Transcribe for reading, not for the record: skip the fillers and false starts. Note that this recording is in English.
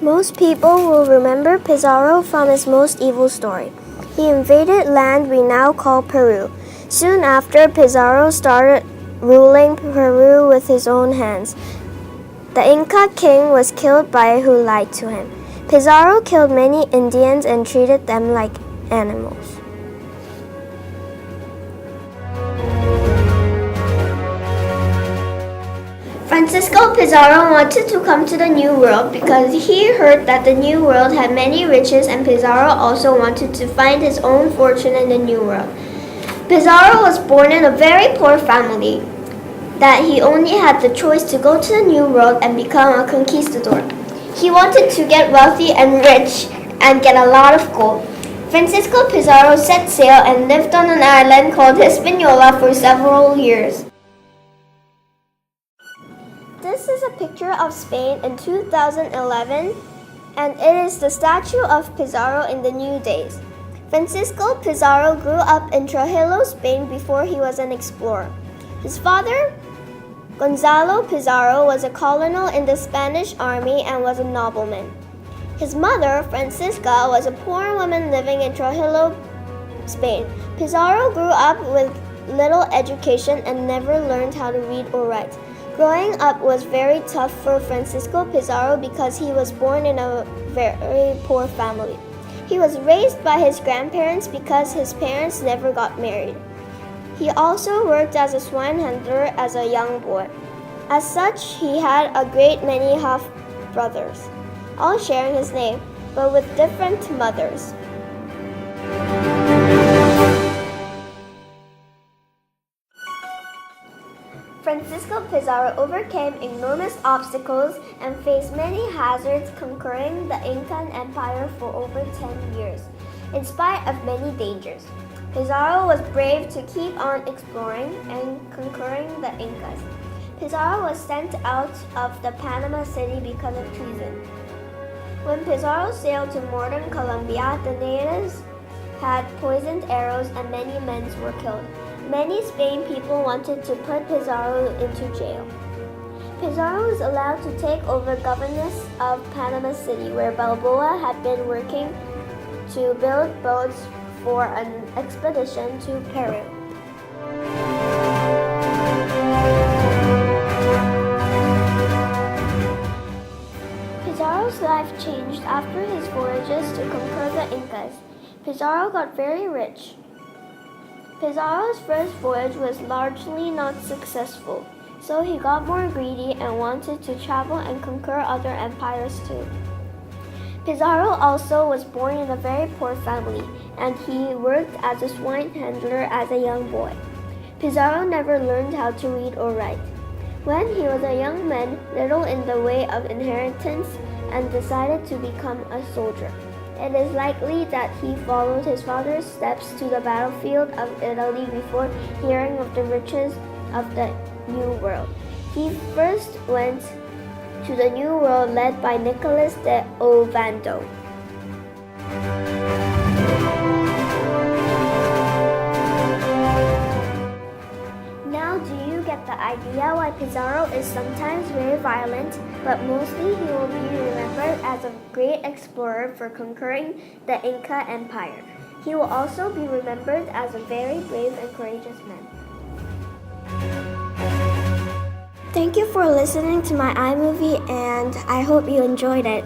Most people will remember Pizarro from his most evil story. He invaded land we now call Peru. Soon after, Pizarro started ruling Peru with his own hands. The Inca king was killed by who lied to him. Pizarro killed many Indians and treated them like animals. Francisco Pizarro wanted to come to the New World because he heard that the New World had many riches, and Pizarro also wanted to find his own fortune in the New World. Pizarro was born in a very poor family, that he only had the choice to go to the New World and become a conquistador. He wanted to get wealthy and rich and get a lot of gold. Francisco Pizarro set sail and lived on an island called Hispaniola for several years. This is a picture of Spain in 2011, and it is the statue of Pizarro in the new days. Francisco Pizarro grew up in Trujillo, Spain before he was an explorer. His father, Gonzalo Pizarro, was a colonel in the Spanish army and was a nobleman. His mother, Francisca, was a poor woman living in Trujillo, Spain. Pizarro grew up with little education and never learned how to read or write. Growing up was very tough for Francisco Pizarro because he was born in a very poor family. He was raised by his grandparents because his parents never got married. He also worked as a swine handler as a young boy. As such, he had a great many half-brothers, all sharing his name, but with different mothers. Francisco Pizarro overcame enormous obstacles and faced many hazards, conquering the Incan Empire for over 10 years, in spite of many dangers. Pizarro was brave to keep on exploring and conquering the Incas. Pizarro was sent out of the Panama City because of treason. When Pizarro sailed to northern Colombia, the natives had poisoned arrows and many men were killed. Many Spain people wanted to put Pizarro into jail. Pizarro was allowed to take over governance of Panama City, where Balboa had been working to build boats for an expedition to Peru. Pizarro's life changed after his voyages to conquer the Incas. Pizarro got very rich. Pizarro's first voyage was largely not successful, so he got more greedy and wanted to travel and conquer other empires too. Pizarro also was born in a very poor family, and he worked as a swine handler as a young boy. Pizarro never learned how to read or write. When he was a young man, little in the way of inheritance, and decided to become a soldier. It is likely that he followed his father's steps to the battlefield of Italy before hearing of the riches of the New World. He first went to the New World led by Nicolas de Ovando. Now do you get the idea why Pizarro is sometimes very violent, but mostly he will be remembered as a great explorer for conquering the Inca Empire. He will also be remembered as a very brave and courageous man. Thank you for listening to my iMovie, and I hope you enjoyed it.